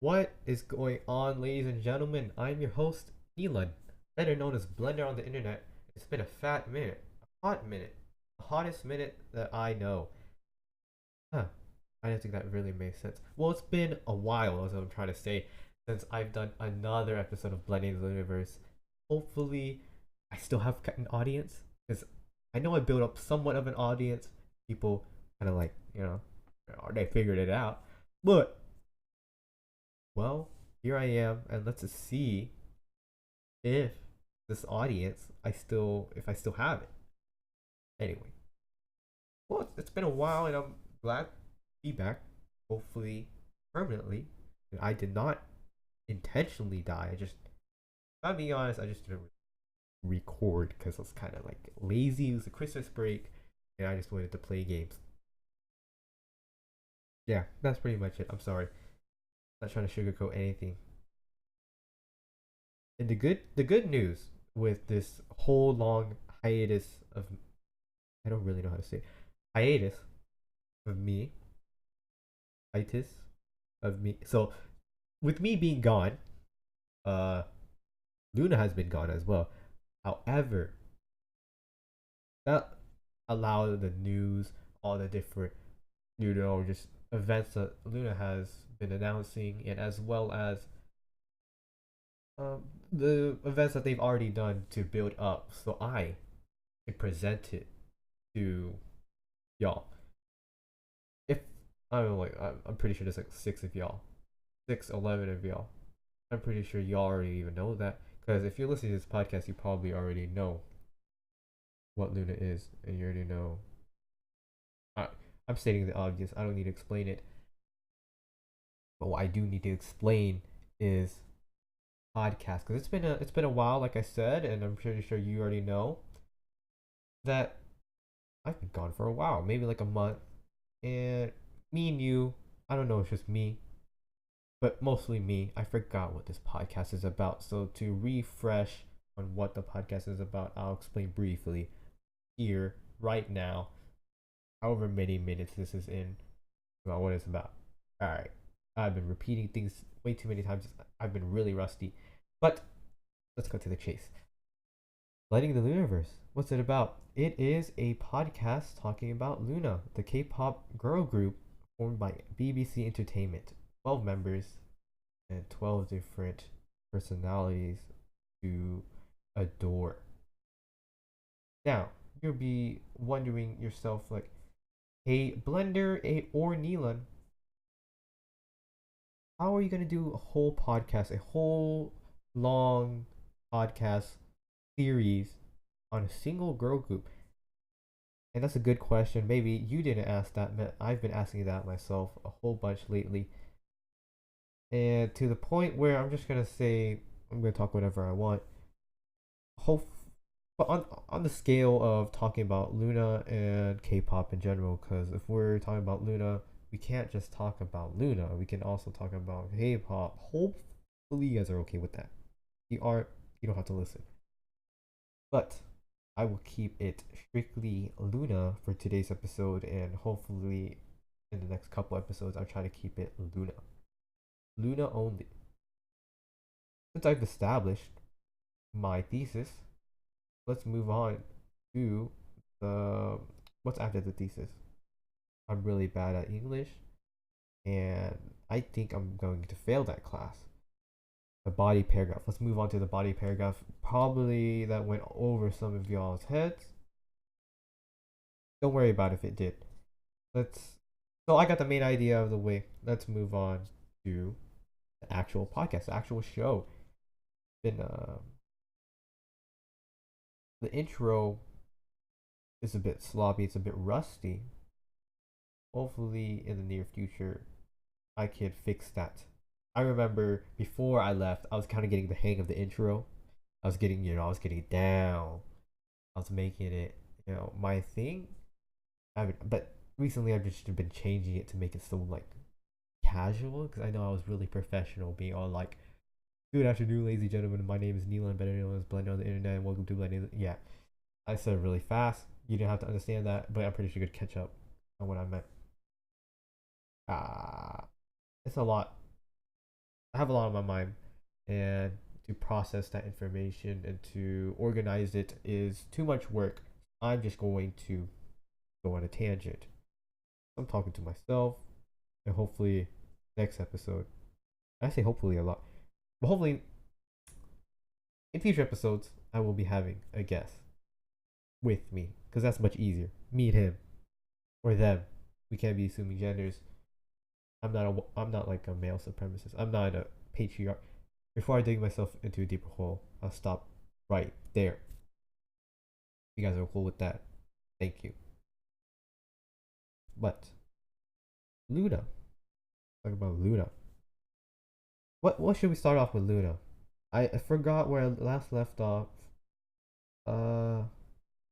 What is going on, ladies and gentlemen? I'm your host, Elon, better known as Blender on the internet. It's been a fat minute, a hot minute, the hottest minute that I know. Huh, I didn't think that really makes sense. Well, it's been a while, as I'm trying to say, since I've done another episode of Blending the Loonaverse. Hopefully, I still have an audience, because I know I built up somewhat of an audience. People kind of like, they figured it out. But well, here I am, and let's just see if this audience if I still have it. Anyway, well, it's been a while, and I'm glad to be back. Hopefully, permanently. I did not intentionally die. I'll be honest, I just didn't record because I was kind of like lazy. It was a Christmas break, and I just wanted to play games. Yeah, that's pretty much it. I'm sorry. Not trying to sugarcoat anything. And the good news with this whole long hiatus of I don't really know how to say it, hiatus of me, hiatus of me. So with me being gone, uh, Luna has been gone as well. However, that allowed the news, all the different, just events that Luna has been announcing, and as well as um, the events that they've already done to build up. So I can present it to y'all. If I don't know, like I'm pretty sure there's like 6 of y'all, 6, 11 of y'all. I'm pretty sure y'all already even know that because if you're listening to this podcast, you probably already know what Luna is, and you already know. I, I'm stating the obvious. I don't need to explain it. But what I do need to explain is podcast because it's been a while, like I said, and I'm pretty sure you already know that I've been gone for a while, maybe like a month, and me and you, I don't know, it's just me, but mostly me. I forgot what this podcast is about. So to refresh on what the podcast is about, I'll explain briefly here, right now, however many minutes this is in, about what it's about. All right. I've been repeating things way too many times. I've been really rusty. But let's go to the chase. Lighting the Loonaverse. What's it about? It is a podcast talking about Loona, the K-pop girl group formed by BBC Entertainment. 12 members and 12 different personalities to adore. Now, you'll be wondering yourself like, hey, Blender or Neelan, how are you going to do a whole podcast, a whole long podcast series on a single girl group? And that's a good question. Maybe you didn't ask that, but I've been asking that myself a whole bunch lately. And to the point where I'm just gonna say I'm gonna talk whatever I want. Hope, but on the scale of talking about Loona and K-pop in general, because if we're talking about Loona, we can't just talk about Loona. We can also talk about K-pop. Hopefully, you guys are okay with that. If you aren't, you don't have to listen. But I will keep it strictly Loona for today's episode, and hopefully, in the next couple episodes, I'll try to keep it Loona. Loona only. Since I've established my thesis, let's move on to the what's after the thesis. I'm really bad at English, and I think I'm going to fail that class. The body paragraph. Let's move on to the body paragraph. Probably that went over some of y'all's heads. Don't worry about if it did. Let's. So I got the main idea of the way. Let's move on to the actual podcast, the actual show. Been the intro is a bit sloppy. It's a bit rusty. Hopefully, in the near future, I could fix that. I remember before I left, I was kind of getting the hang of the intro. I was getting down. I was making it, my thing. But recently I've just been changing it to make it so like casual because I know I was really professional, being all like, "Good afternoon, ladies and gentlemen. My name is Neelan, better known as Blender on the internet, and welcome to Blender." Yeah, I said it really fast. You didn't have to understand that, but I'm pretty sure you could catch up on what I meant. Ah, it's a lot. I have a lot on my mind, and to process that information and to organize it is too much work. I'm just going to go on a tangent. I'm talking to myself, and hopefully, next episode. I say hopefully a lot, but hopefully in future episodes, I will be having a guest with me because that's much easier. Me and him or them. We can't be assuming genders. I'm not like a male supremacist. I'm not a patriarch. Before I dig myself into a deeper hole, I'll stop right there. You guys are cool with that. Thank you. But Loona. Talk about Loona. What should we start off with Loona? I forgot where I last left off. Uh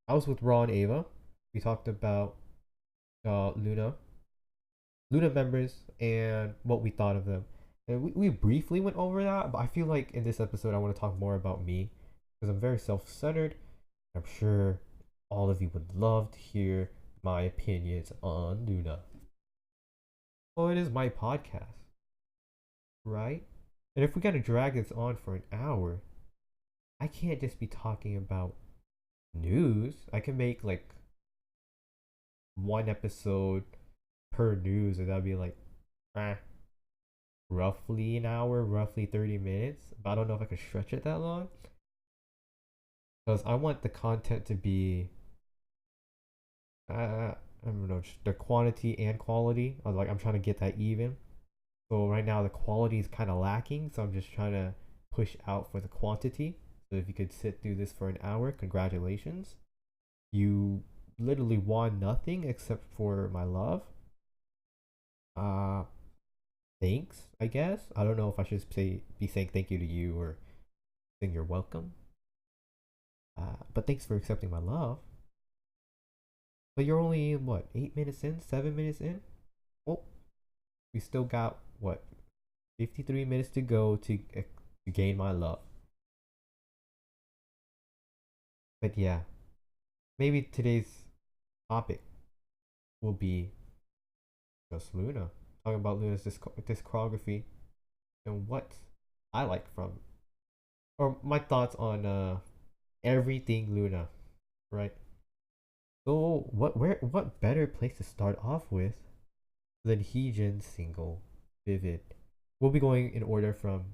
I was with Raw and Ava. We talked about Loona. Loona members and what we thought of them. And we briefly went over that, but I feel like in this episode I want to talk more about me because I'm very self-centered. I'm sure all of you would love to hear my opinions on Loona. Well, it is my podcast, right? And if we gotta drag this on for an hour, I can't just be talking about news. I can make like one episode per news, and that'd be like eh, roughly an hour, roughly 30 minutes. But I don't know if I could stretch it that long because I want the content to be I don't know, just the quantity and quality. I was like, I'm trying to get that even. So right now the quality is kind of lacking, so I'm just trying to push out for the quantity. So if you could sit through this for an hour, congratulations. You literally won nothing except for my love. Uh, thanks, I guess. I don't know if I should be saying thank you to you or saying you're welcome. But thanks for accepting my love. But you're only what 8 minutes in, 7 minutes in. Oh, we still got what 53 minutes to go to gain my love. But yeah, maybe today's topic will be just Loona, talking about Loona's discography and what I like from, or my thoughts on everything Loona, right? So what better place to start off with than Heejin's single Vivid? We'll be going in order from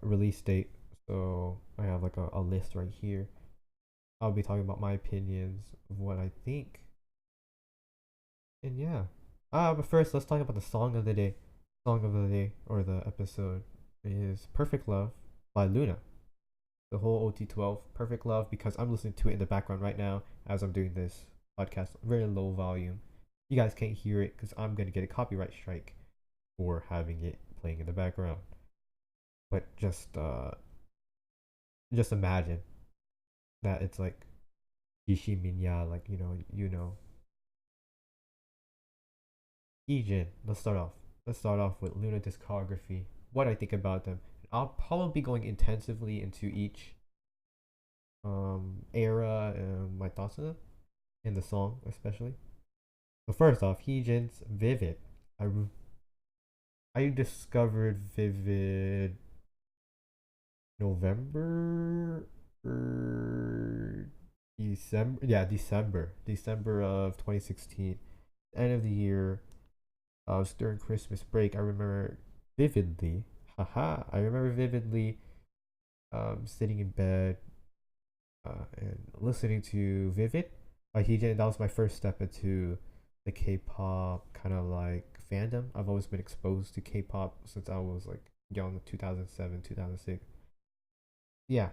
release date. So I have like a list right here. I'll be talking about my opinions of what I think. And yeah. But first let's talk about the song of the day. Song of the day or the episode is Perfect Love by Loona. The whole OT12 Perfect Love because I'm listening to it in the background right now as I'm doing this podcast. Very low volume. You guys can't hear it because I'm gonna get a copyright strike for having it playing in the background. But just imagine that it's like Yishi Minya, like you know. Heejin, Let's start off with Loona discography. What I think about them. I'll probably be going intensively into each era and my thoughts on them in the song especially. So first off, Heejin's Vivid. I I discovered Vivid November or December. Yeah, December of 2016. End of the year. I was during Christmas break. I remember vividly. Haha. I remember vividly sitting in bed and listening to Vivid by Heejin. That was my first step into the K-pop kind of like fandom. I've always been exposed to K-pop since I was like young, 2007, 2006. Yeah,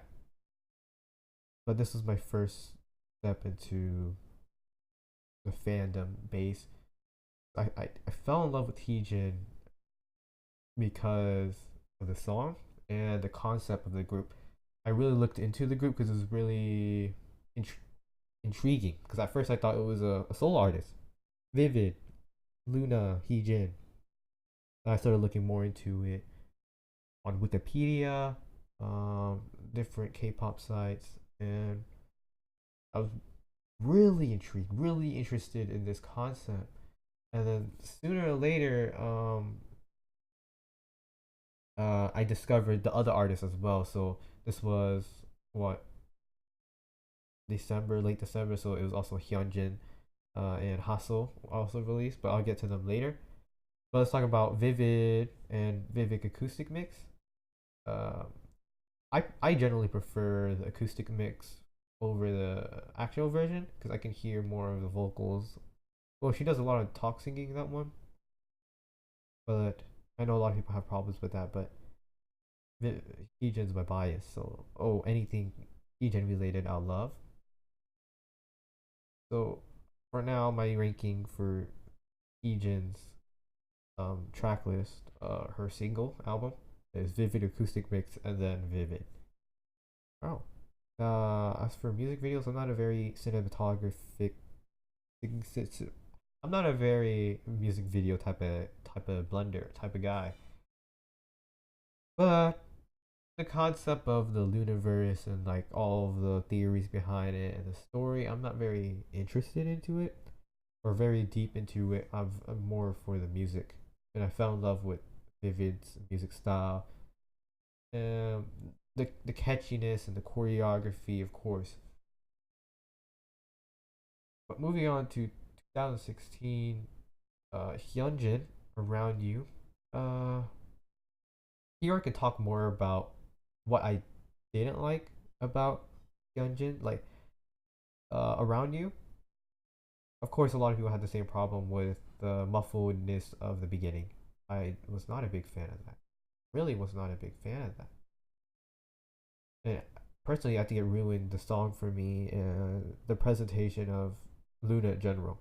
but this was my first step into the fandom base. I fell in love with Heejin because of the song and the concept of the group. I really looked into the group because it was really intriguing. Because at first I thought it was a solo artist, Vivid, Loona, Heejin. I started looking more into it on Wikipedia, um, different K-pop sites, and I was really intrigued, really interested in this concept. And then sooner or later, I discovered the other artists as well. So this was what, December, late December. So it was also Hyunjin and Hustle also released, but I'll get to them later. But let's talk about Vivid and Vivid acoustic mix. Um, I generally prefer the acoustic mix over the actual version because I can hear more of the vocals. Well, she does a lot of talk singing in that one, but I know a lot of people have problems with that. But Heejin's my bias, so anything Heejin related, I'll love. So for now, my ranking for Heejin's track list, her single album is Vivid Acoustic Mix and then Vivid. Oh. As for music videos, I'm not a very cinematographic. I'm not a very music video type of blender type of guy. But the concept of the Loonaverse and like all of the theories behind it and the story, I'm not very interested into it or very deep into it. I'm more for the music, and I fell in love with Vivid's music style, um, the catchiness and the choreography, of course. But moving on to 2016, Hyunjin, Around You. Uh, Here I could talk more about what I didn't like about Hyunjin, like Around You. Of course, a lot of people had the same problem with the muffledness of the beginning. I was not a big fan of that. Really was not a big fan of that. And personally, I think it ruined the song for me and the presentation of Loona in general.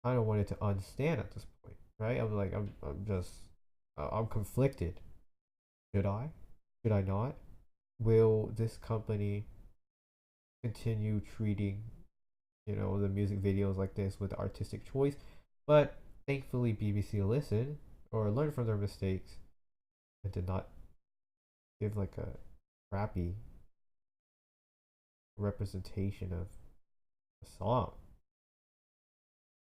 I don't want it to understand at this point, right? I'm like, I'm just, I'm conflicted. Should I? Should I not? Will this company continue treating, the music videos like this with artistic choice? But thankfully, BBC listened or learned from their mistakes and did not give like a crappy representation of the song.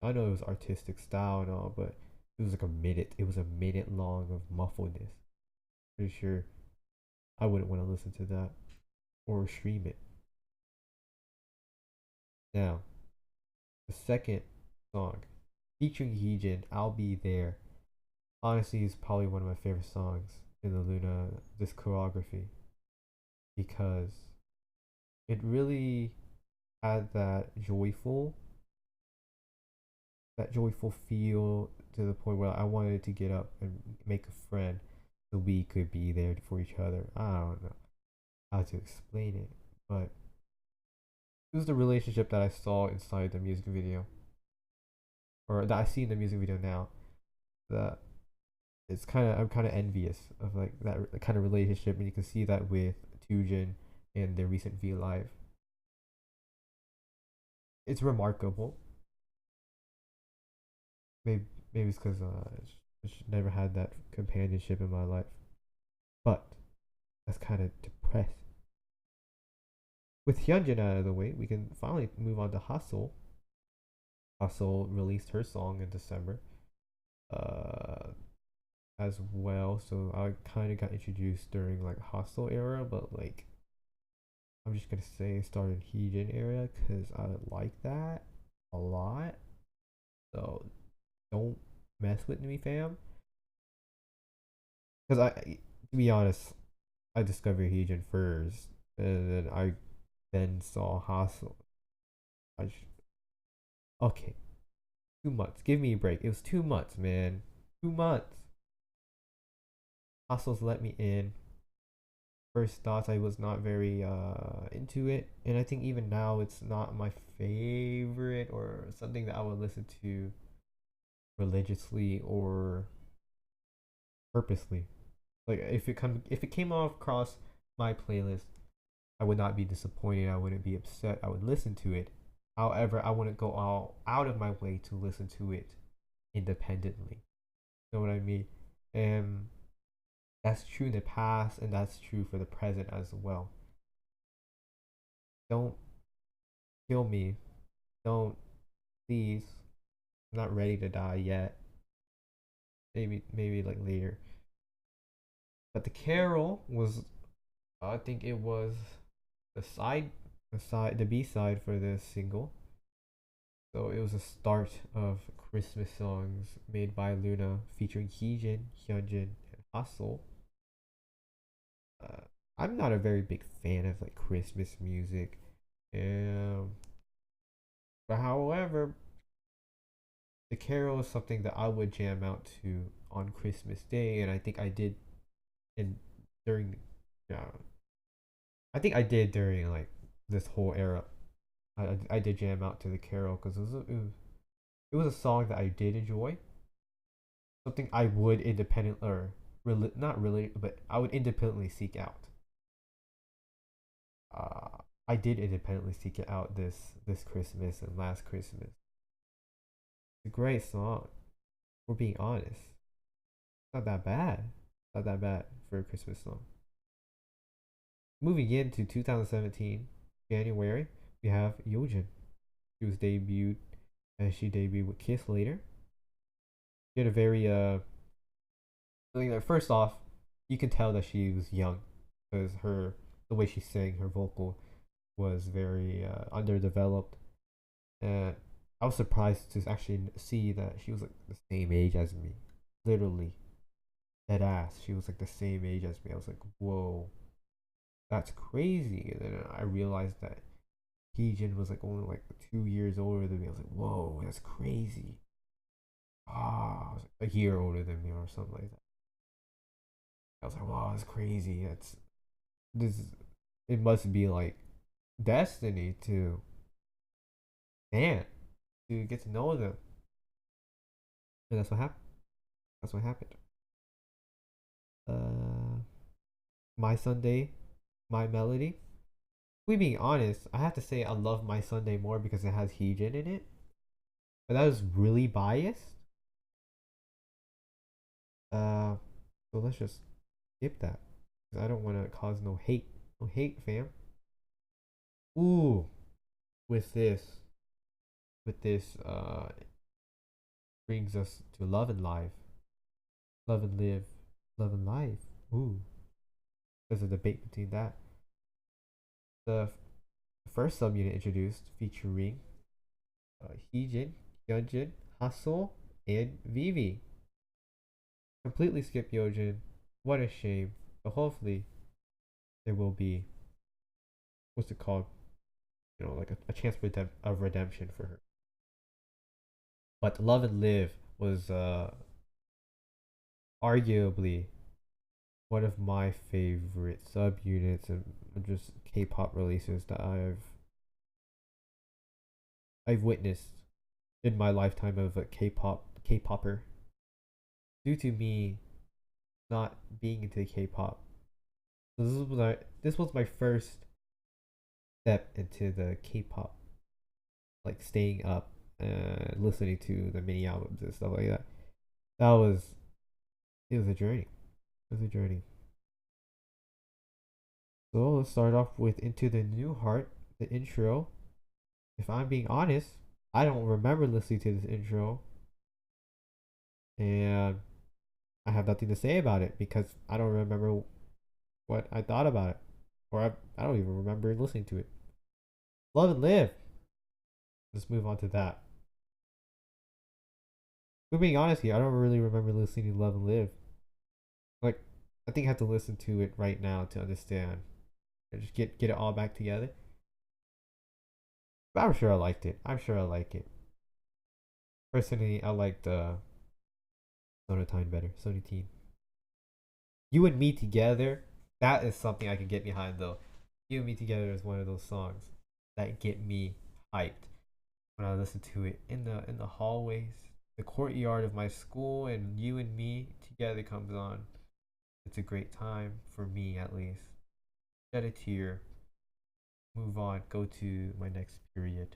I know it was artistic style and all, but it was like a minute. It was a minute long of muffledness. Pretty sure I wouldn't want to listen to that or stream it. Now, the second song featuring Heejin, I'll Be There. Honestly, is probably one of my favorite songs in the Loona discography because it really had that joyful feel to the point where I wanted to get up and make a friend so we could be there for each other. I don't know how to explain it, but it was the relationship that I saw inside the music video, or that I see in the music video now. That I'm kind of envious of like that kind of relationship, and you can see that with Tujin in their recent V Live. It's remarkable. Maybe maybe it's because I just never had that companionship in my life, but that's kind of depressed. With Hyunjin out of the way, we can finally move on to Hustle. Hustle released her song in December, uh, as well. So I kind of got introduced during like Hustle era, but like I'm just gonna say it started Heejin era because I like that a lot. So don't mess with me, fam. Because to be honest, I discovered Heejin first, and then saw Hustle. I sh- okay, 2 months. Give me a break. It was 2 months, man. 2 months. Hustle's let me in. First thoughts, I was not very into it, and I think even now it's not my favorite or something that I would listen to religiously or purposely. Like if it came across my playlist, I would not be disappointed. I wouldn't be upset. I would listen to it. However, I wouldn't go out of my way to listen to it independently. You know what I mean? And that's true in the past, and that's true for the present as well. Don't kill me. Don't, please. I'm not ready to die yet. Maybe like later. But the Carol was, I think it was the side, the B side for this single. So it was a start of Christmas songs made by Loona featuring Heejin, Hyunjin, and Hustle. Uh, I'm not a very big fan of like Christmas music, um, but however, the Carol is something that I would jam out to on Christmas Day, and I think I did in during, yeah, I think I did during like this whole era. I did jam out to the Carol because it was a song that I did enjoy, something I would independent or not really, but I would independently seek out. I did independently seek it out this Christmas and last Christmas. It's a great song. We're being honest. It's not that bad. Not that bad for a Christmas song. Moving into 2017, January, we have Yojin. She was debuted and she debuted with Kiss later. She had a very first off, you can tell that she was young because the way she sang, her vocal was very underdeveloped, and I was surprised to actually see that she was like the same age as me, literally, dead ass. She was like the same age as me. I was like, whoa, that's crazy. And then I realized that Heejin was like only like 2 years older than me. I was like, whoa, that's crazy. Ah, I was like a year older than me or something like that. I was like, wow, that's crazy. That's this. It must be like destiny to man to get to know them. And that's what happened. That's what happened. Uh, My Sunday, My Melody. We being honest, I have to say I love My Sunday more because it has Heejin in it. But that was really biased. Uh, so let's just skip that. Cause I don't want to cause no hate. No hate, fam. Ooh, with this, brings us to Love and Live. Love and Live. Love and Life. Ooh, there's a debate between that. The first subunit introduced featuring Heejin, Hyunjin, Hustle, and Vivi. Completely skip Yojin. What a shame. But hopefully there will be, what's it called? You know, like a chance of redemption for her. But Love and Live was arguably one of my favorite subunits and just K-pop releases that I've witnessed in my lifetime of a K-popper. Due to me not being into K-pop, so this was my first step into the K-pop, like staying up and listening to the mini albums and stuff like that. That was it was a journey. It was a journey. So let's start off with Into the New Heart, the intro. If I'm being honest, I don't remember listening to this intro, and I have nothing to say about it because I don't remember what I thought about it, or I don't even remember listening to it. Love and Live. Let's move on to that. If being honest here, I don't really remember listening to Love and Live. Like, I think I have to listen to it right now to understand. And just get it all back together. But I'm sure I liked it. I'm sure I like it. Personally, I liked Sonatine better. Sonatine. You and Me Together. That is something I can get behind though. You and Me Together is one of those songs that get me hyped when I listen to it in the hallways, the courtyard of my school, and You and Me Together comes on. It's a great time for me at least. Shed a tear. Move on. Go to my next period.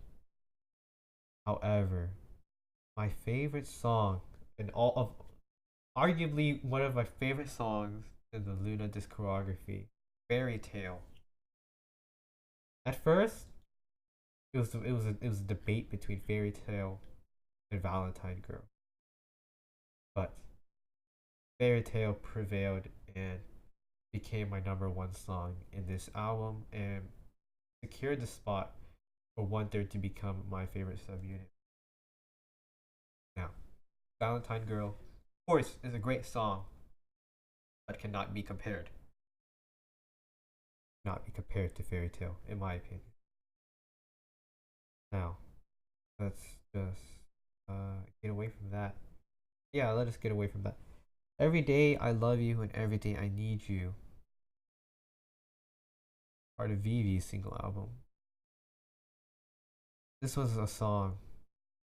However, my favorite song in all of arguably one of my favorite songs in the Loona discography, Fairy Tale. At first, it was a debate between Fairy Tale and Valentine Girl, but Fairy Tale prevailed, and became my number one song in this album and secured the spot for One Third to become my favorite subunit. Now, Valentine Girl, of course, is a great song, but cannot be compared. Not be compared to Fairy Tale, in my opinion. Now, let's just get away from that. Yeah, let us get away from that. Every day I love you and every day I need you. Part of Vivi's single album. This was a song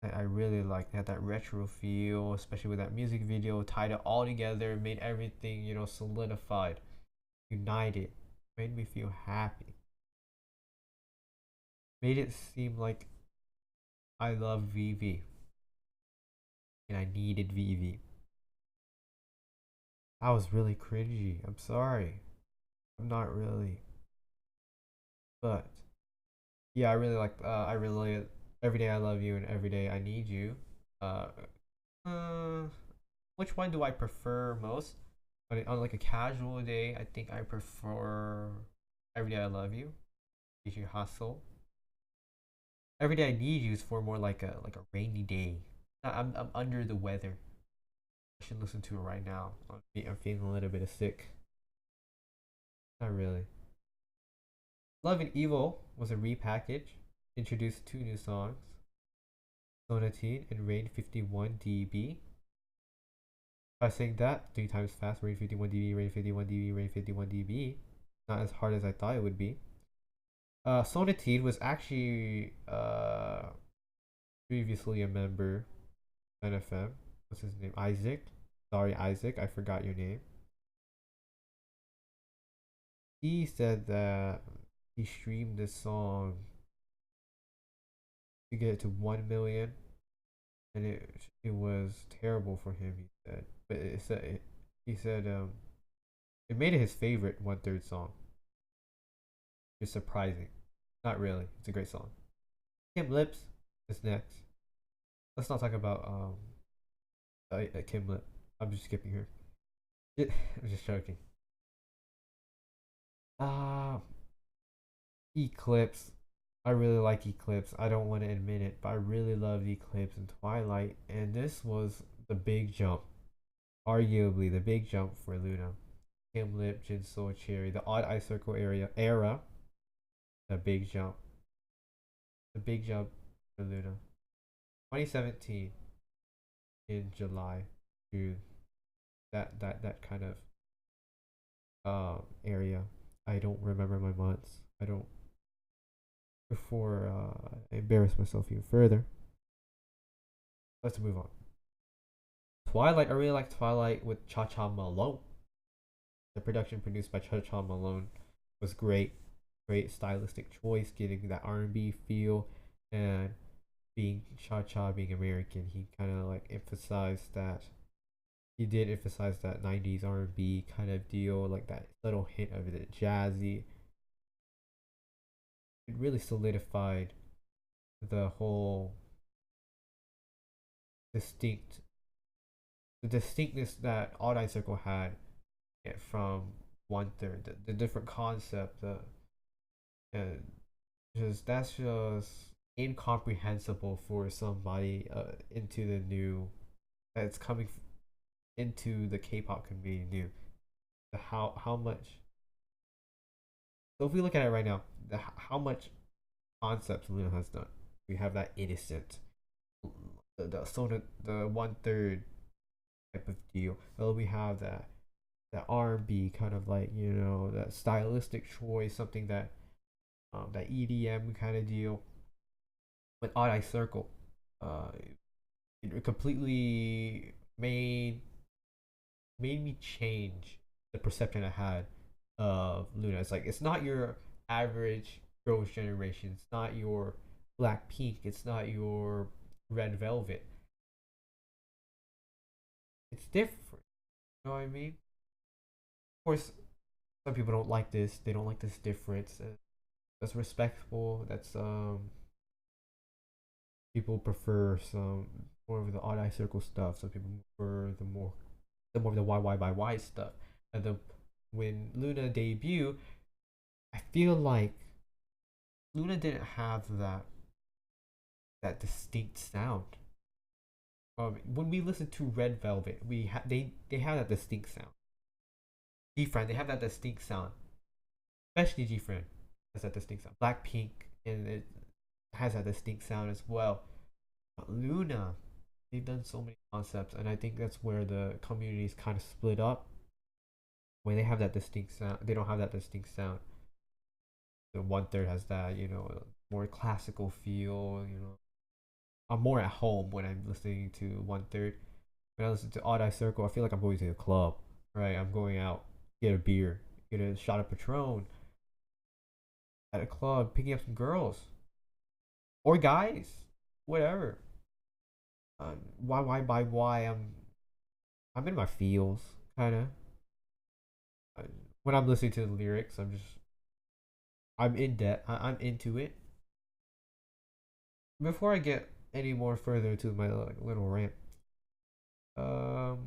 that I really liked. It had that retro feel, especially with that music video, tied it all together, made everything, solidified, united, made me feel happy. Made it seem like I love Vivi and I needed Vivi. I was really cringy. I'm sorry. I'm not really. But yeah, I really Every Day I Love You and Every Day I Need You. Uh, uh which one do I prefer most? On like a casual day, I think I prefer Every Day I Love You. DJ Hustle. Every Day I Need You is for more like a rainy day. I'm under the weather. I should listen to it right now. I'm feeling a little bit of sick. Not really. Love and Evil was a repackage. Introduced two new songs. Sonatine and Rain 51 dB. By saying that three times fast, Rain 51 dB, Rain 51 dB, Rain 51 dB. Not as hard as I thought it would be. Sonatine was actually previously a member of NFM. What's his name? Isaac. Sorry, Isaac, I forgot your name. He said that he streamed this song to get it to 1 million, and it was terrible for him. He said, but he said it made it his favorite One Third song. It's surprising. Not really. It's a great song. Kim Lips is next. Let's not talk about Kim Lip. I'm just skipping her. I'm just joking. Uh Eclipse. I really like Eclipse. I don't want to admit it, but I really love Eclipse and Twilight, and this was the big jump. Arguably the big jump for Loona. Kim Lip, Jin Soul Cherry, the Odd Eye Circle era. The big jump. The big jump for Loona. 2017 in July, June. That kind of area. I don't remember my months. I don't before I embarrass myself even further. Let's move on. Twilight, I really like Twilight with Cha Cha Malone. The production produced by Cha Cha Malone was great. Great stylistic choice, getting that R&B feel, and being Cha Cha, being American, he kind of like emphasized that. He did emphasize that 90s R&B kind of deal, like that little hint of it jazzy. It really solidified the whole distinct the distinctness that Odd Eye Circle had from One Third, the different concept, and just that's just incomprehensible for somebody into the new that's coming into the K-pop community new. How much? So if we look at it right now, how much concepts Loona has done. We have that innocent, the 1/3 type of deal. Well, we have that R&B kind of like that stylistic choice, something that EDM kind of deal. With Odd Eye Circle, it completely made me change the perception I had of Loona. It's like it's not your average girls' generation. It's not your Blackpink. It's not your Red Velvet. It's different. You know what I mean? Of course, some people don't like this. They don't like this difference. That's respectful. That's people prefer some more of the Odd Eye Circle stuff. Some people prefer the more of the YY by Y stuff. And when Luna debuted, I feel like Luna didn't have that distinct sound. When we listen to Red Velvet, they have that distinct sound. G-Friend, they have that distinct sound, especially G-Friend has that distinct sound. Blackpink and it has that distinct sound as well. But Luna, they've done so many concepts, and I think that's where the community is kind of split up. When they have that distinct sound, they don't have that distinct sound. The one third has that, more classical feel. I'm more at home when I'm listening to one third. When I listen to Odd Eye Circle, I feel like I'm going to a club, right? I'm going out, get a beer, get a shot of Patron at a club, picking up some girls or guys, whatever. Why? I'm in my feels, kind of. When I'm listening to the lyrics, I'm in debt. I'm into it. Before I get any more further into my little rant, um,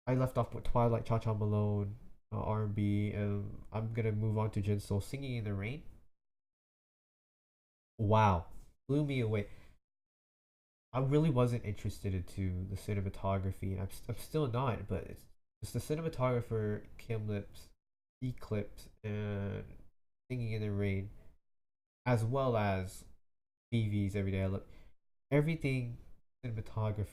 I left off with Twilight, Cha Cha Malone, R&B, and I'm gonna move on to Jinsoul Singing in the Rain. Wow, blew me away. I really wasn't interested into the cinematography, and I'm still not, but it's the cinematographer Kim Lips, Eclipse, and Singing in the Rain, as well as BV's Everyday I Look. Everything cinematography.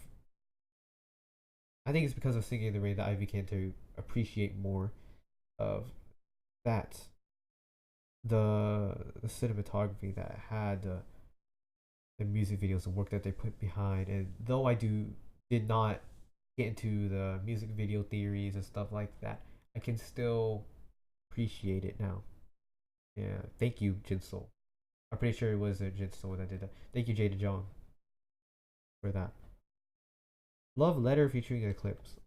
I think it's because of Singing in the Rain that I began to appreciate more of that the cinematography that had the music videos, the work that they put behind. And though I did not get into the music video theories and stuff like that, I can still appreciate it now. Yeah, thank you, Jinsoul. I'm pretty sure it was Jinsoul that did that. Thank you, Jada Jong, for that. Love Letter featuring Eclipse.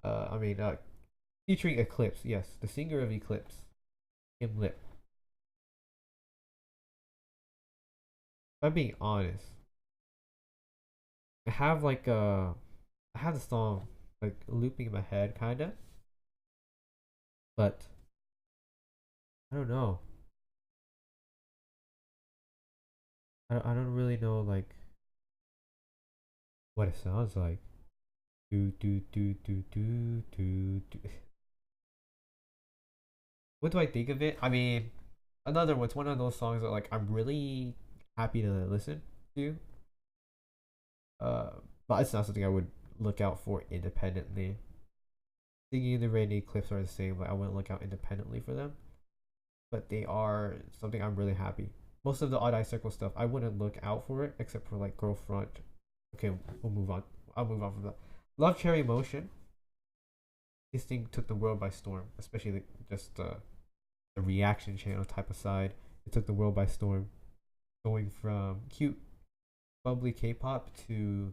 Featuring Eclipse. Yes, the singer of Eclipse, Kim Lip. If I'm being honest, I have I have the song like looping in my head, kinda, but I don't know. I don't really know like what it sounds like. Do do do do do do do. What do I think of it? I mean, another one. It's one of those songs that like I'm really happy to listen to. Uh, but it's not something I would look out for independently. Singing in the Rainy clips are the same, but I wouldn't look out independently for them. But they are something I'm really happy. Most of the Odd Eye Circle stuff, I wouldn't look out for it except for like Girlfront. Okay, we'll move on. I'll move on from that. Love Cherry Motion. This thing took the world by storm, especially just the reaction channel type of side. It took the world by storm, going from cute, bubbly K-pop to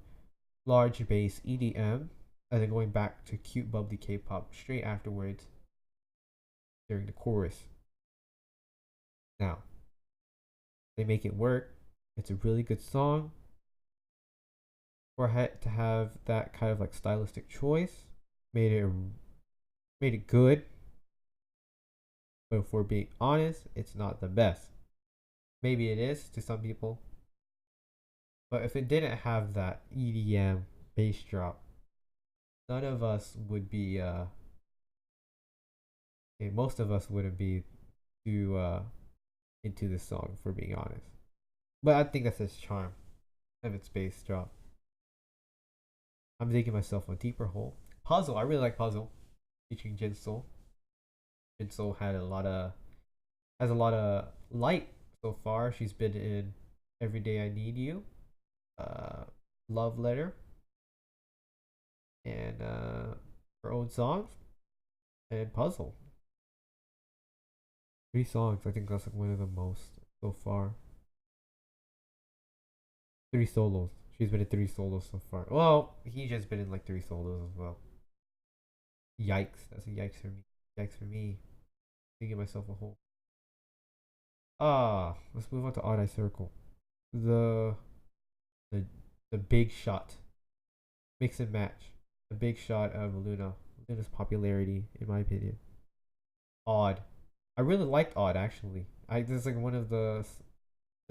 large bass EDM, and then going back to cute, bubbly K-pop straight afterwards during the chorus. Now, they make it work. It's a really good song. For it to have that kind of like stylistic choice, made it good. But if we're being honest, it's not the best. Maybe it is to some people. But if it didn't have that EDM bass drop, none of us would be most of us wouldn't be too into this song, for being honest. But I think that's its charm of its bass drop. I'm digging myself a deeper hole. Puzzle, I really like Puzzle, featuring Jinsoul. Jinsoul has a lot of light so far. She's been in Every Day I Need You, uh, Love Letter, and her own songs, and Puzzle. 3 songs. I think that's like one of the most so far. 3 solos. She's been in 3 solos so far. Well, he just been in like 3 solos as well. Yikes! That's a yikes for me. Yikes for me. Digging myself a hole. Let's move on to Odd Eye Circle. The the the big shot. Mix and match. The big shot of Luna. Luna's popularity, in my opinion. Odd. I really liked Odd actually. This is like one of the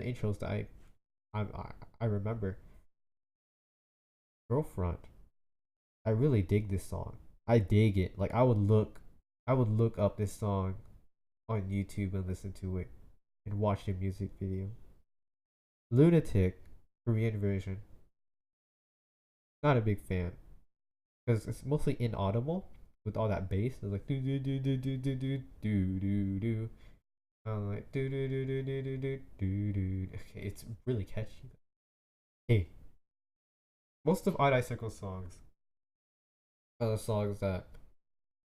intros that I remember. Girlfriend. I really dig this song. I dig it. Like I would look up this song on YouTube and listen to it and watch the music video. Lunatic, Korean version. Not a big fan because it's mostly inaudible with all that bass. It's like do do do do do do do do do do. I'm like do do do do do do do do do. Okay, it's really catchy. Hey, most of Odd Icicle songs are the songs that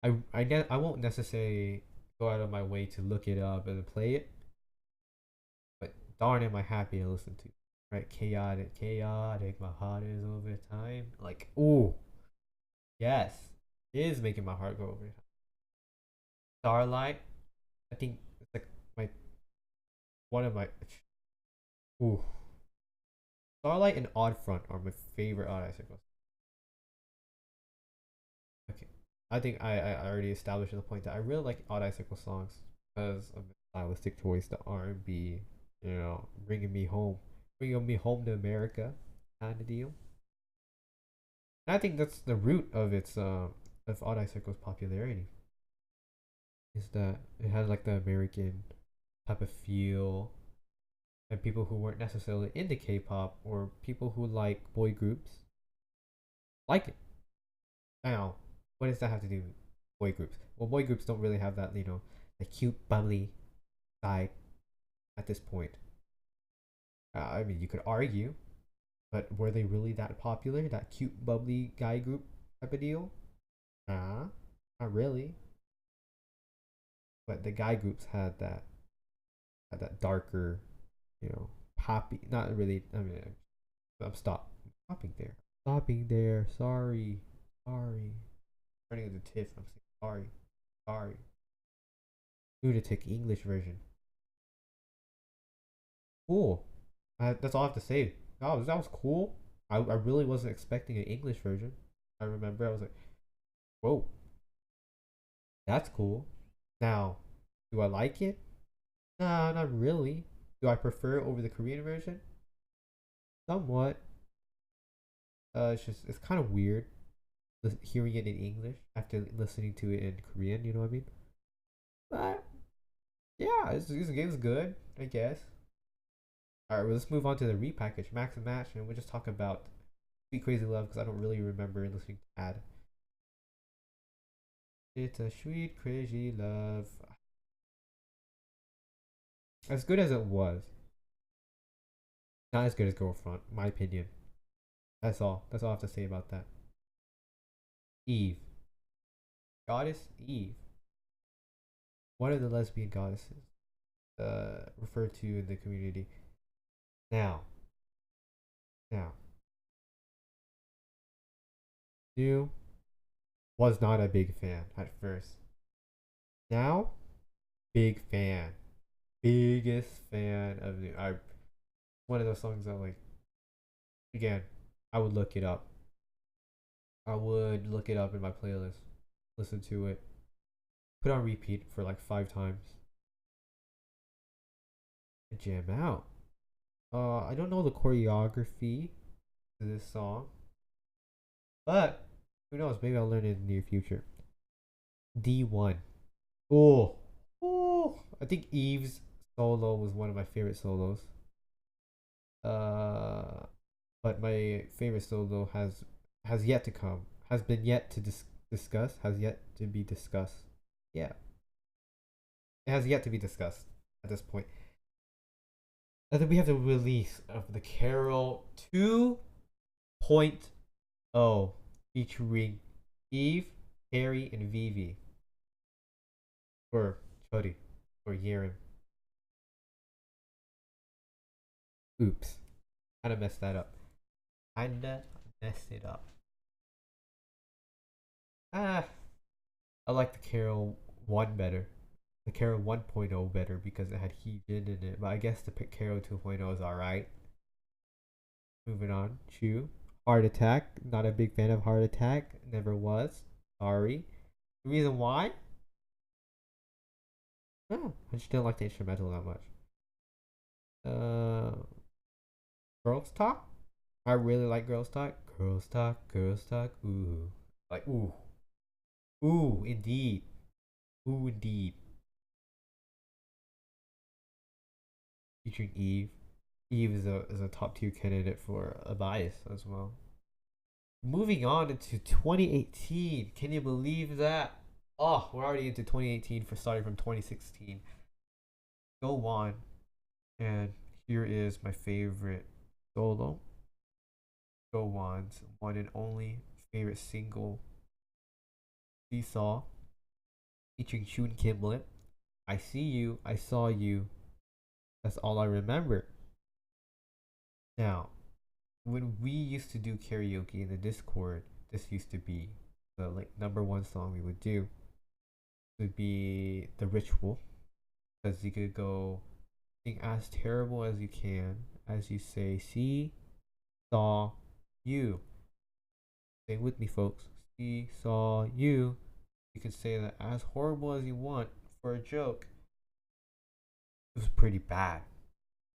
I won't necessarily go out of my way to look it up and play it, but darn am I happy to listen to. Right, chaotic, chaotic. My heart is over time. Like, ooh, yes, it is making my heart go over time. Starlight, I think it's like my one of my ooh. Starlight and Odd Front are my favorite Odd Icicles. Okay, I think I already established the point that I really like Odd Icicle songs because of the stylistic choice, the R&B, bringing me home to America, kind of deal. And I think that's the root of its of Odd Icicle's popularity is that it has like the American type of feel, and people who weren't necessarily into K-pop or people who like boy groups like it. Now, what does that have to do with boy groups? Well, boy groups don't really have that, the cute, bubbly side at this point. I mean, you could argue, but were they really that popular? That cute, bubbly guy group type of deal? Nah, not really. But the guy groups had that darker, poppy. Not really. I mean, stopping there. Stopping there. Sorry, sorry. Turning the tiff. I'm saying sorry, sorry. Lunatic English version. Cool. That's all I have to say. That was cool. I really wasn't expecting an English version. I remember I was like, whoa, that's cool. Now, do I like it? Nah, not really. Do I prefer it over the Korean version? Somewhat. It's kind of weird hearing it in English after listening to it in Korean. You know what I mean? But yeah, this game's good, I guess. All right, well, let's move on to the repackage, Max and Match, and we'll just talk about Sweet Crazy Love because I don't really remember listening to ad. It's a sweet crazy love. As good as it was, not as good as Girlfront, my opinion. That's all. That's all I have to say about that. Eve, Goddess Eve, one of the lesbian goddesses, referred to in the community. Now, now, New was not a big fan at first. Now, big fan, biggest fan of New. I One of those songs that like again, I would look it up. I would look it up in my playlist, listen to it, put on repeat for like 5 times, and jam out. I don't know the choreography to this song, but who knows? Maybe I'll learn it in the near future. D1. Oh, oh! I think Eve's solo was one of my favorite solos. Uh, but my favorite solo has yet to come. Has been yet to discuss. Has yet to be discussed. Yeah, it has yet to be discussed at this point. And then we have the release of the Carol 2.0 featuring Eve, Harry, and Vivi. Or Chody. Or Yeren. Oops. Kinda messed that up. Kinda messed it up. Ah, I like the Carol 1 better. The Carol 1.0 better because it had Heejin in it. But I guess the Carol 2.0 is alright. Moving on. Chew. Heart Attack. Not a big fan of Heart Attack. Never was. Sorry. The reason why? Oh, I just didn't like the instrumental that much. Uh, Girls Talk. I really like Girls Talk. Girls Talk, Girls Talk. Ooh, like ooh, ooh, indeed, ooh, indeed. Featuring Eve. Eve is a top tier candidate for a bias as well. Moving on into 2018. Can you believe that? Oh, we're already into 2018 for starting from 2016. Go on. And here is my favorite solo. Go on's one and only favorite single, Seesaw, featuring Shun Kimlet. I see you, I saw you. That's all I remember. Now, when we used to do karaoke in the Discord, this used to be the like number one song we would do. It would be The Ritual, because you could go sing as terrible as you can as you say, see, saw, you. Stay with me, folks. See, saw, you. You can say that as horrible as you want for a joke. It was pretty bad.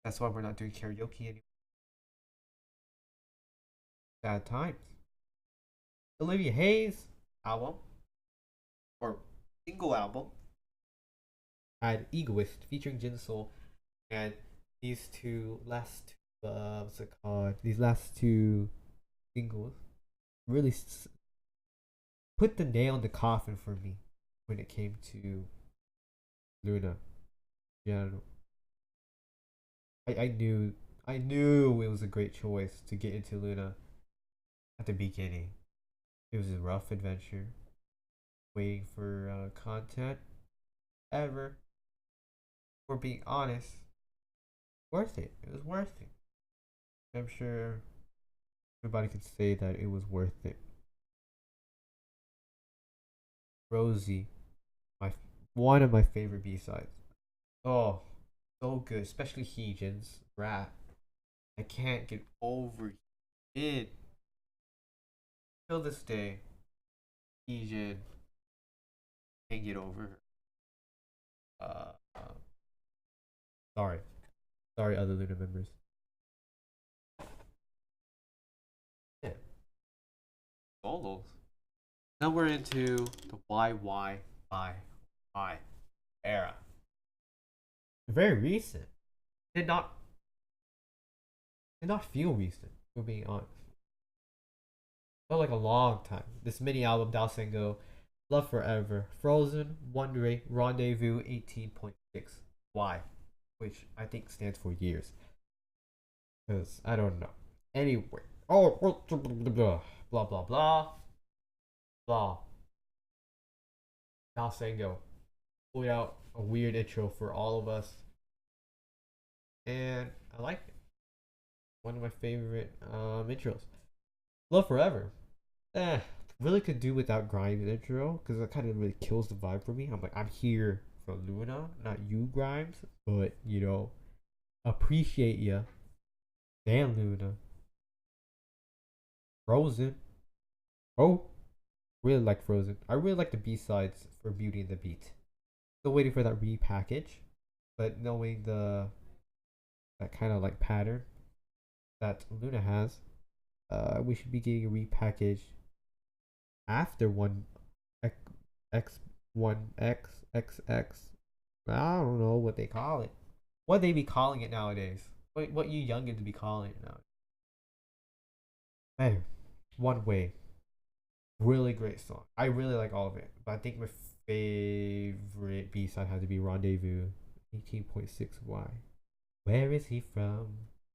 That's why we're not doing karaoke anymore. Bad times. Olivia Hayes album, or single album, had Egoist featuring Jinsoul, and these two last what's it called? These last two singles really put the nail in the coffin for me when it came to Loona. Yeah, I knew it was a great choice to get into Loona at the beginning. It was a rough adventure, waiting for content. Ever, for being honest, worth it. It was worth it. I'm sure everybody could say that it was worth it. Rosie, my one of my favorite B sides. Oh, so good, especially Heejin's rap. I can't get over it. Till this day, Heejin can't get over her. Uh, uh, sorry, sorry, other Luna members. Yeah, solos. Now we're into the why era. Very recent. Did not did not feel recent. For being honest, felt like a long time. This mini album, Daosengo, Love Forever, Frozen, Wondering, Rendezvous 18.6. Why? Which I think stands for years. Because I don't know. Anyway. Oh, blah, blah, blah, blah. Daosengo put out a weird intro for all of us. And I like it. One of my favorite intros. Love Forever. Really could do without Grimes intro because it kind of really kills the vibe for me. I'm like, I'm here for Loona, not you, Grimes, but appreciate ya. Damn, Loona. Frozen. Oh, really like Frozen. I really like the B sides for Beauty and the Beat. Still waiting for that repackage, but knowing the that kind of like pattern that Loona has, we should be getting a repackage after one X one X. I don't know what they call it. What they be calling it nowadays? What you youngins be calling it now? Hey, One Way, really great song. I really like all of it, but I think my favorite B side had to be Rendezvous, 18.6 Y. Where is he from?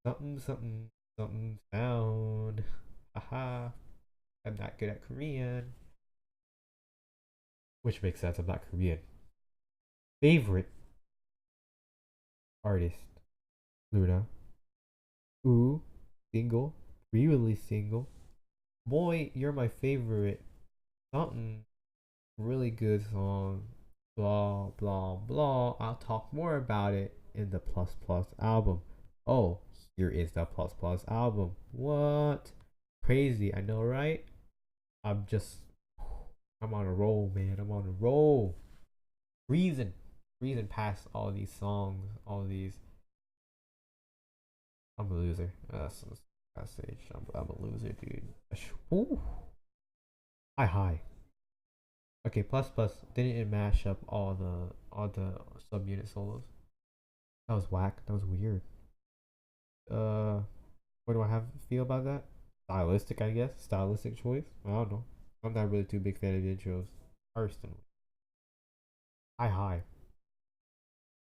Something something something sound. Haha. I'm not good at Korean. Which makes sense, I'm not Korean. Favorite artist, Loona. Ooh, single, re-release single. Boy, you're my favorite. Something really good song. Blah blah blah. I'll talk more about it in the Plus Plus album. Oh, here is the Plus Plus album. What? Crazy, I know, right? I'm just, I'm on a roll, man. I'm on a roll. Reason. reason past all these songs, all these. I'm a loser. That's stage. I'm a loser, dude. Ooh. Hi. Okay, plus didn't it mash up all the subunit solos? That was whack. That was weird. Uh, what do I have to feel about that? Stylistic, I guess. Stylistic choice. I don't know. I'm not really too big fan of intros. Personally. Hi.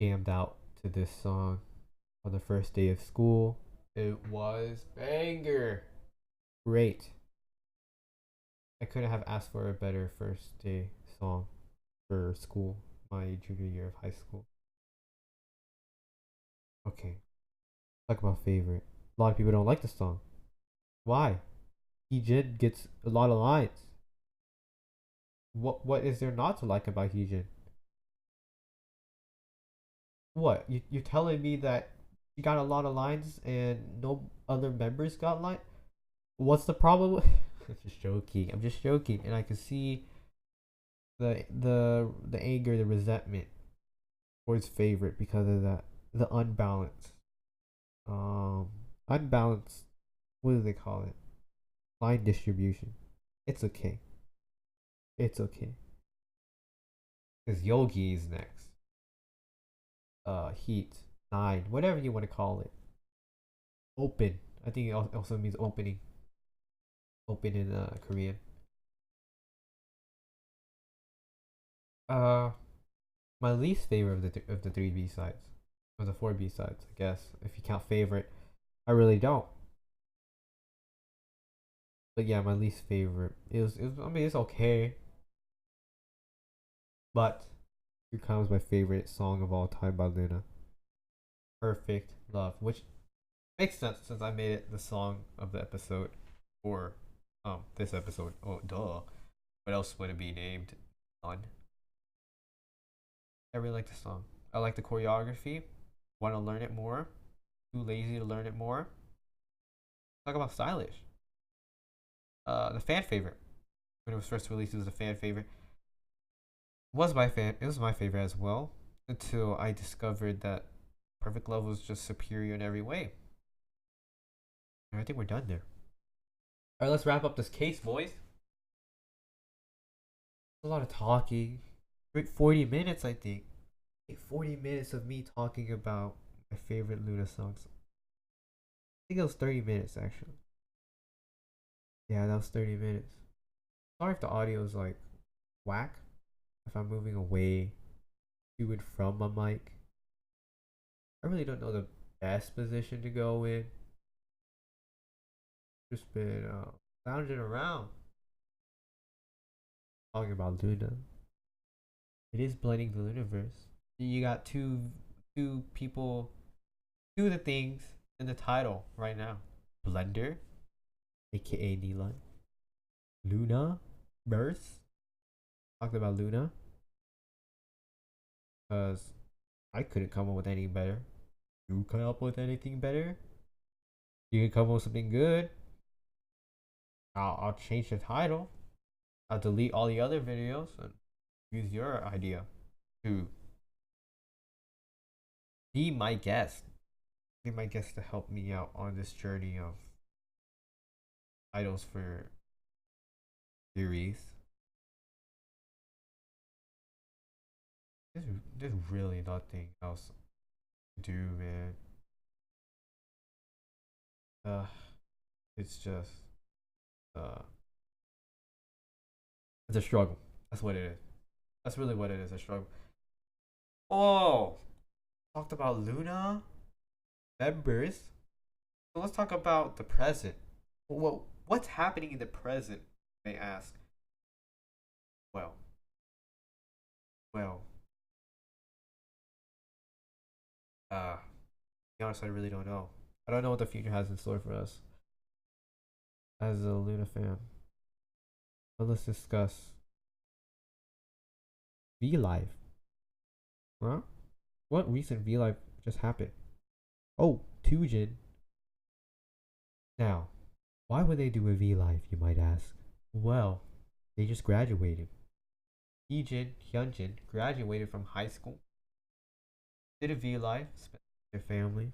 Jammed out to this song on the first day of school. It was banger. Great. I couldn't have asked for a better first day song for school, my junior year of high school. Okay, talk about favorite. A lot of people don't like the song. Why? Heejin gets a lot of lines. What is there not to like about Heejin? What? You're telling me that he got a lot of lines and no other members got lines? What's the problem? I'm just joking. I'm just joking, and I can see the anger, the resentment towards favorite because of that. The unbalance. Um, unbalanced. What do they call it? Line distribution. It's okay. It's okay. Because Yogi is next. Heat. Nine. Whatever you want to call it. Open. I think it also means opening. Open in Korean. Uh, my least favorite of the three B sides, or the four B sides, I guess. If you count favorite, I really don't. But yeah, my least favorite. It was. I mean, it's okay. But here comes my favorite song of all time by Luna. Perfect Love, which makes sense since I made it the song of the episode or this episode. Oh duh. What else would it be named? On. I really like the song. I like the choreography. Want to learn it more. Too lazy to learn it more. Talk about stylish. The fan favorite. When it was first released, it was a fan favorite. Was my fan. It was my favorite as well. Until I discovered that Perfect Love was just superior in every way. And I think we're done there. All right, let's wrap up this case, boys. A lot of talking. 40 minutes, I think. 40 minutes of me talking about my favorite Luna songs. I think it was 30 minutes actually. Yeah, that was 30 minutes. Sorry if the audio is like whack. If I'm moving away to and from my mic. I really don't know the best position to go in. Just been lounging around talking about Luna. It is blending the Loonaverse. You got two people, two of the things in the title right now. Blender, aka Neon. Luna Verse. Talked about Luna. Because I couldn't come up with anything better. You come up with anything better? You can come up with something good. I'll change the title. I'll delete all the other videos and use your idea to be my guest. Be my guest to help me out on this journey of titles for series. There's really nothing else to do, man. Uh, it's just uh, it's a struggle. That's what it is. That's really what it is. A struggle. Oh, talked about Luna members. So let's talk about the present. Well, what's happening in the present? You may ask. Well, well. To be honest, I really don't know. I don't know what the future has in store for us as a Luna fan. But let's discuss V Live. Huh? What recent V Live just happened? Oh, Tujin. Now, why would they do a V Live, you might ask? Well, they just graduated. Hyunjin graduated from high school. did a V live, spent with their family,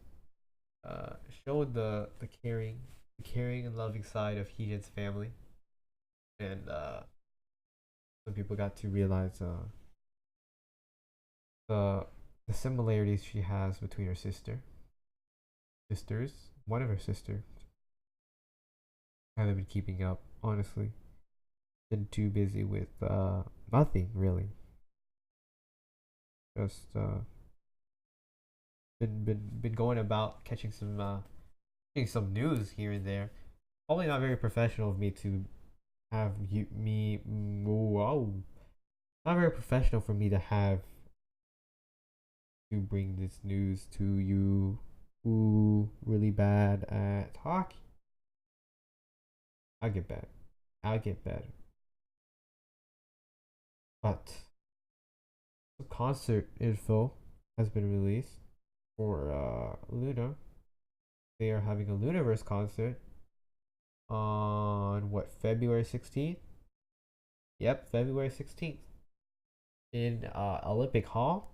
uh, showed the caring and loving side of Heejin's family, and some people got to realize the the similarities she has between her sisters, one of her sisters. I haven't been keeping up, honestly. Been too busy with nothing really. Just been going about catching some news here and there. Probably not very professional of me to have you me whoa. Not very professional for me to have to bring this news to you who really bad at hockey. I'll get better. I'll get better. But the concert info has been released for Loona. They are having a Loonaverse concert on what, February 16th? Yep, February 16th in Olympic Hall.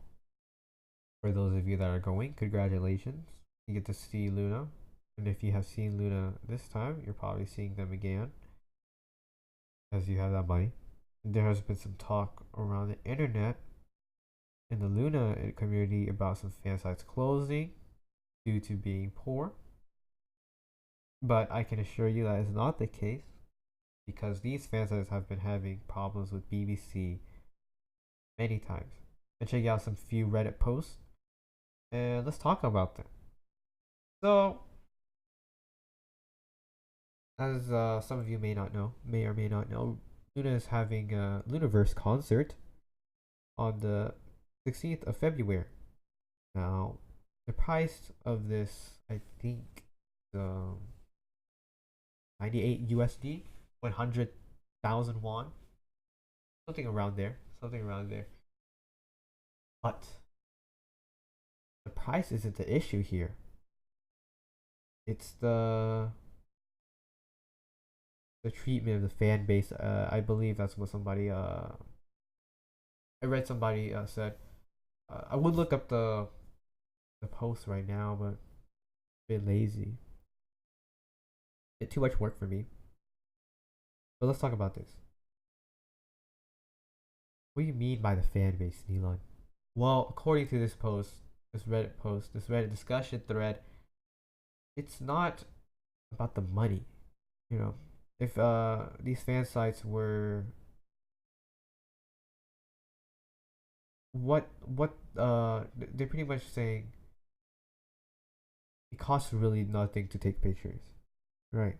For those of you that are going, congratulations. You get to see Loona. And if you have seen Loona this time, you're probably seeing them again as you have that money. There has been some talk around the internet in the Loona community about some fan sites closing due to being poor. But I can assure you that is not the case because these fan sites have been having problems with BBC many times. And check out some few Reddit posts and let's talk about them. So, as some of you may or may not know, Loona is having a Loonaverse concert on the 16th of February. Now, the price of this, I think, 98 USD, 100,000 won, something around there, But the price isn't the issue here. It's the treatment of the fan base. I believe that's what somebody I read somebody said. I would look up the post right now, but a bit lazy. Too much work for me. But let's talk about this. What do you mean by the fan base, Neelon? Well, according to this post, this Reddit discussion thread, it's not about the money. You know, if these fan sites were they're pretty much saying it costs really nothing to take pictures, right?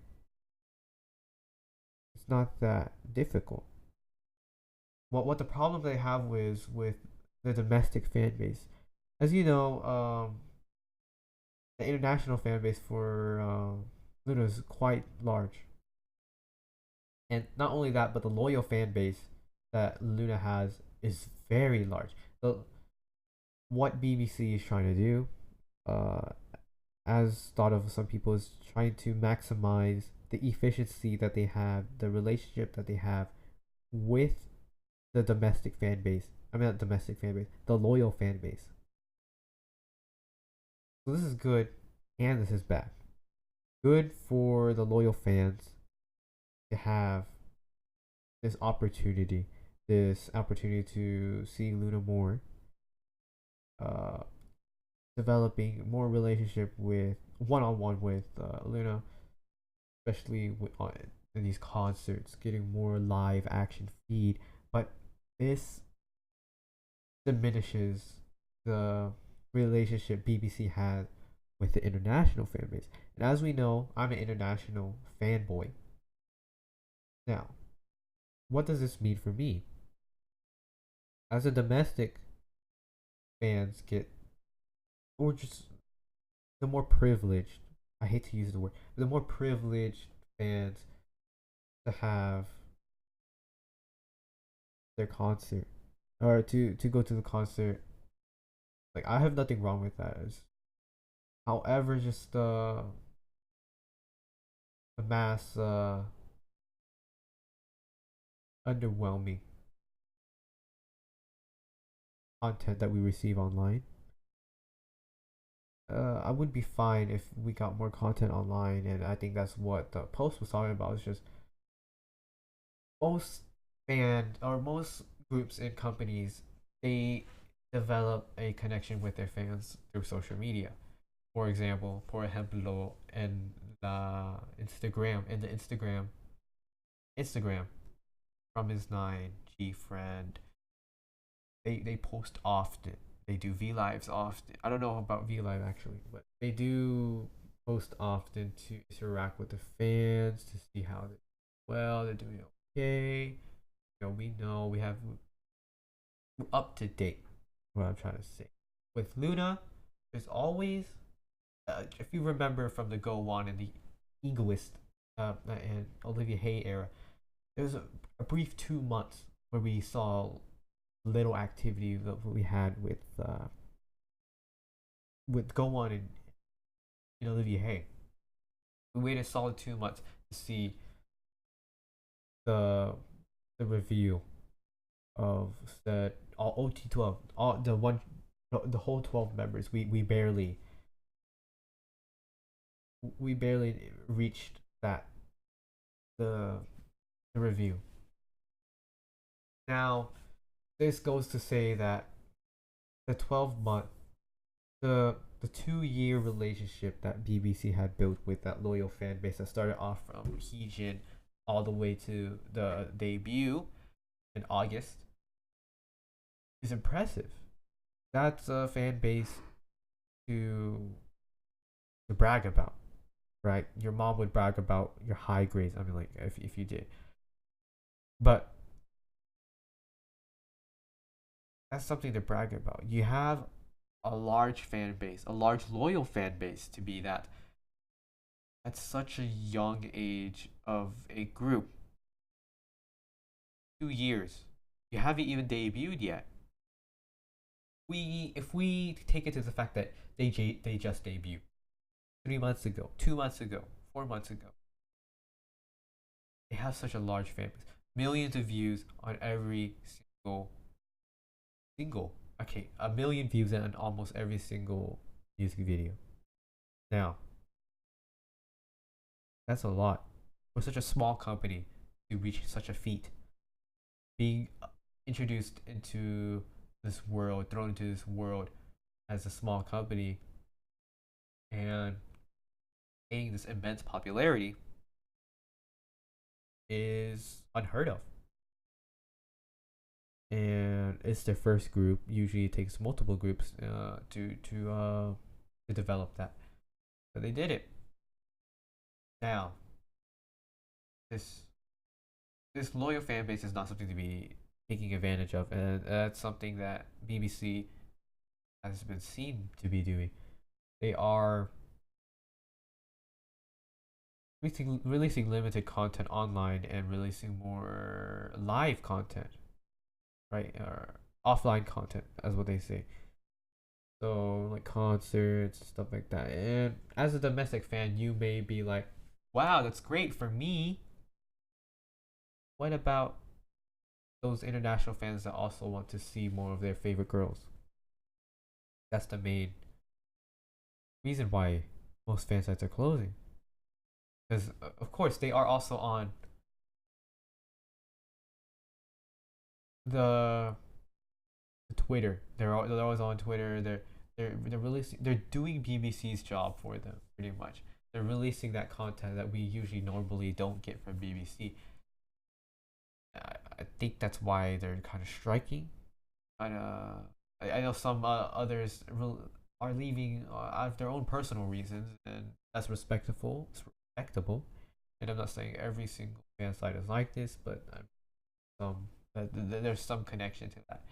It's not that difficult. What the problem they have with the domestic fan base, as you know, the international fan base for Luna is quite large, and not only that, but the loyal fan base that Loona has is very large. So what BBC is trying to do, as thought of some people, is trying to maximize the efficiency that they have, the relationship that they have with the domestic fan base. I mean, not domestic fan base, the loyal fan base. So this is good, and this is bad. Good for the loyal fans to have this opportunity, to see Loona more, uh, developing more relationship with one-on-one with Loona, especially in these concerts, getting more live action feed. But this diminishes the relationship BBC has with the international fan base. And as we know, I'm an international fanboy. Now, what does this mean for me? As a domestic fans get, or just the more privileged, I hate to use the word, the more privileged fans to have their concert or to go to the concert, like I have nothing wrong with that. However, just the mass underwhelming content that we receive online I would be fine if we got more content online, and I think that's what the post was talking about. It's just most most groups and companies, they develop a connection with their fans through social media. For example, por ejemplo, en la Instagram, in the Instagram from his nine G friend, they post often. They do V lives often. I don't know about V live actually, but they do post often to interact with the fans to see how they they're doing okay. We know we have up to date. What I'm trying to say with Loona, there's always if you remember from the Go On and the Egoist and Olivia Hay era, there was a brief 2 months where we saw little activity that we had with Go On and Olivia Hay. We waited a solid 2 months to see the review of said all OT12, all the whole 12 members. We barely reached that the review. Now this goes to say that the 12-month, the 2 year relationship that BBC had built with that loyal fan base that started off from Heejin all the way to the debut in August is impressive. That's a fan base to brag about, right? Your mom would brag about your high grades. I mean, like if you did, but that's something to brag about. You have a large fan base, a large loyal fan base to be that at such a young age of a group. 2 years. You haven't even debuted yet. If we take it to the fact that they just debuted 3 months ago, 2 months ago, 4 months ago, they have such a large fan base, millions of views on every single okay, a million views on almost every single music video. Now, that's a lot for such a small company to reach such a feat. Being introduced into this world, thrown into this world as a small company, and gaining this immense popularity is unheard of. And it's their first group. Usually, it takes multiple groups to develop that. But they did it. Now, this loyal fan base is not something to be taking advantage of, and that's something that BBC has been seen to be doing. They are releasing limited content online and releasing more live content, right? Or offline content, as what they say. So like concerts, stuff like that. And as a domestic fan, you may be like, "Wow, that's great for me." What about those international fans that also want to see more of their favorite girls? That's the main reason why most fan sites are closing. Because of course they are also on the Twitter. They're always on Twitter. They're releasing. They're doing BBC's job for them pretty much. They're releasing that content that we usually normally don't get from BBC. I think that's why they're kind of striking. I know some others are leaving out of their own personal reasons, and that's respectable. It's respectable, and I'm not saying every single fan site is like this, but there's some connection to that.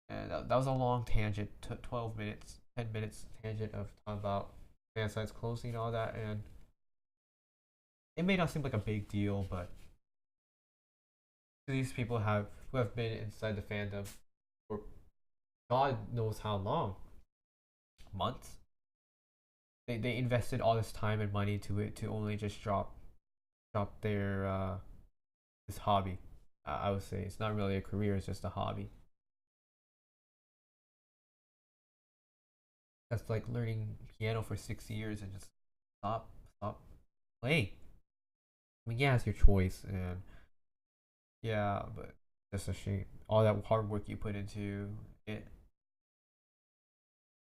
And that was a long tangent, 12 minutes, 10 minutes tangent of talking about fan sites closing and all that, and it may not seem like a big deal, but these people who have been inside the fandom for God knows how long, months. They invested all this time and money to it to only just drop their this hobby. I would say it's not really a career; it's just a hobby. That's like learning piano for 6 years and just stop playing. I mean, yeah, it's your choice, and yeah, but that's a shame. All that hard work you put into it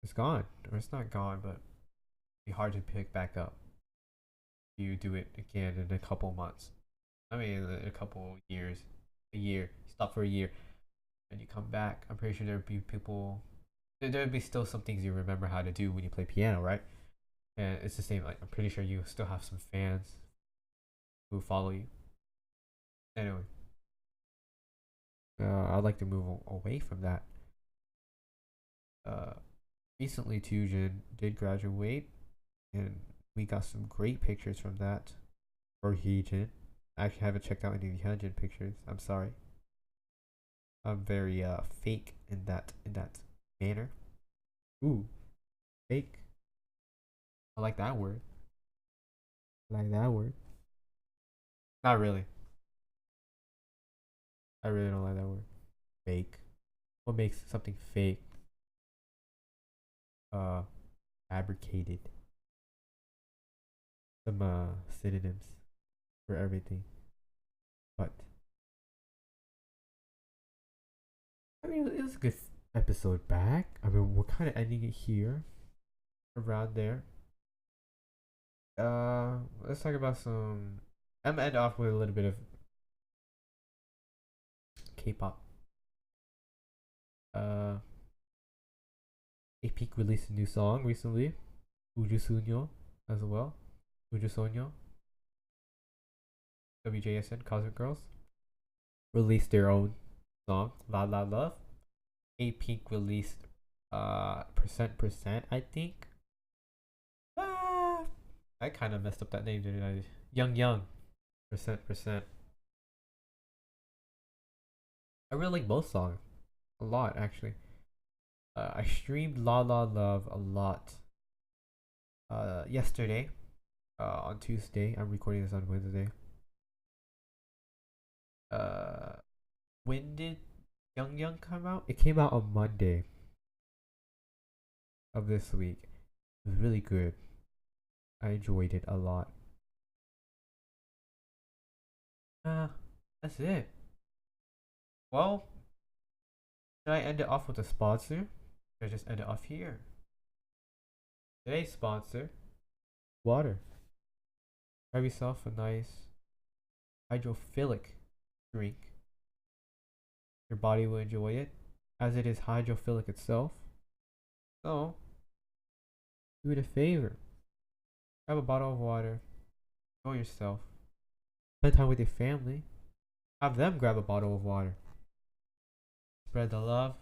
is gone, or it's not gone, but it'd be hard to pick back up. You do it again in a couple months. I mean, in a couple years, a year. Stop for a year, and you come back. I'm pretty sure there'd be people. There'd be still some things you remember how to do when you play piano, right? And it's the same. Like I'm pretty sure you still have some fans who follow you. Anyway, I'd like to move away from that. Uh, Recently, Tujin did graduate, and we got some great pictures from that. Or he did. I actually haven't checked out any of the Hyunjin pictures. I'm sorry. I'm very fake in that manner. Ooh, fake. I like that word. I like that word. Not really. I really don't like that word. Fake. What makes something fake? Uh, Fabricated. Some synonyms for everything. But I mean, it was a good episode back. I mean, we're kind of ending it here, around there. Let's talk about some. I'm gonna end off with a little bit of K-pop. Uh, Peak released a new song recently, Uju Sunyo, as well. Uju Sonyo, WJSN, Cosmic Girls, released their own song, La La Love. Pink released percent, I think. I kind of messed up that name, didn't I? Young percent. I really like both songs a lot, actually. I streamed La La Love a lot yesterday, on Tuesday. I'm recording this on Wednesday. When did Young come out? It came out on Monday of this week. It was really good. I enjoyed it a lot. That's it. Well, should I end it off with a sponsor? Should I just end it off here? Today's sponsor, water. Grab yourself a nice hydrophilic drink. Your body will enjoy it, as it is hydrophilic itself. So, do it a favor. Grab a bottle of water. Enjoy yourself. Spend time with your family. Have them grab a bottle of water. Spread the love.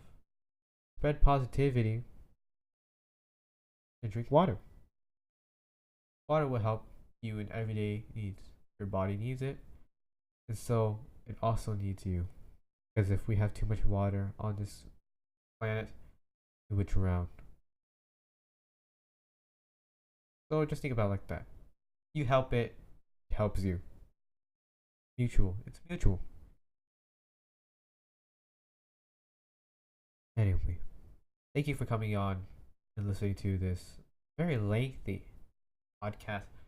Spread positivity. And drink water. Water will help you in everyday needs. Your body needs it. And so, it also needs you. Because if we have too much water on this planet, we would drown. So just think about it like that. You help it, it helps you. Mutual. It's mutual. Anyway, thank you for coming on and listening to this very lengthy podcast.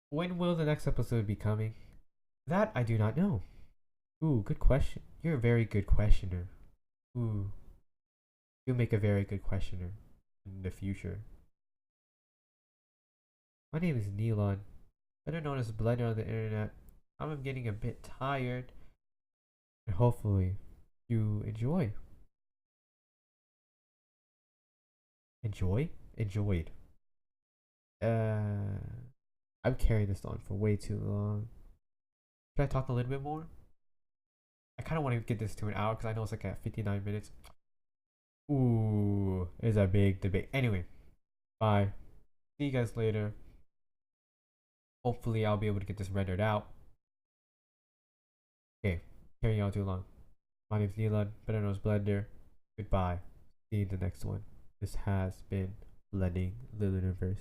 When will the next episode be coming? That I do not know. Ooh, good question. You're a very good questioner. Ooh, you'll make a very good questioner in the future. My name is Neelon, better known as Blender on the internet. I'm getting a bit tired, and hopefully you enjoy. Enjoyed. I'm carrying this on for way too long. Should I talk a little bit more? I kind of want to get this to an hour because I know it's like at 59 minutes. Ooh, it's a big debate. Anyway, bye. See you guys later. Hopefully, I'll be able to get this rendered out. Okay, carrying on too long. My name's Neelan, better known as Blender. Goodbye. See you in the next one. This has been Blending the Loonaverse.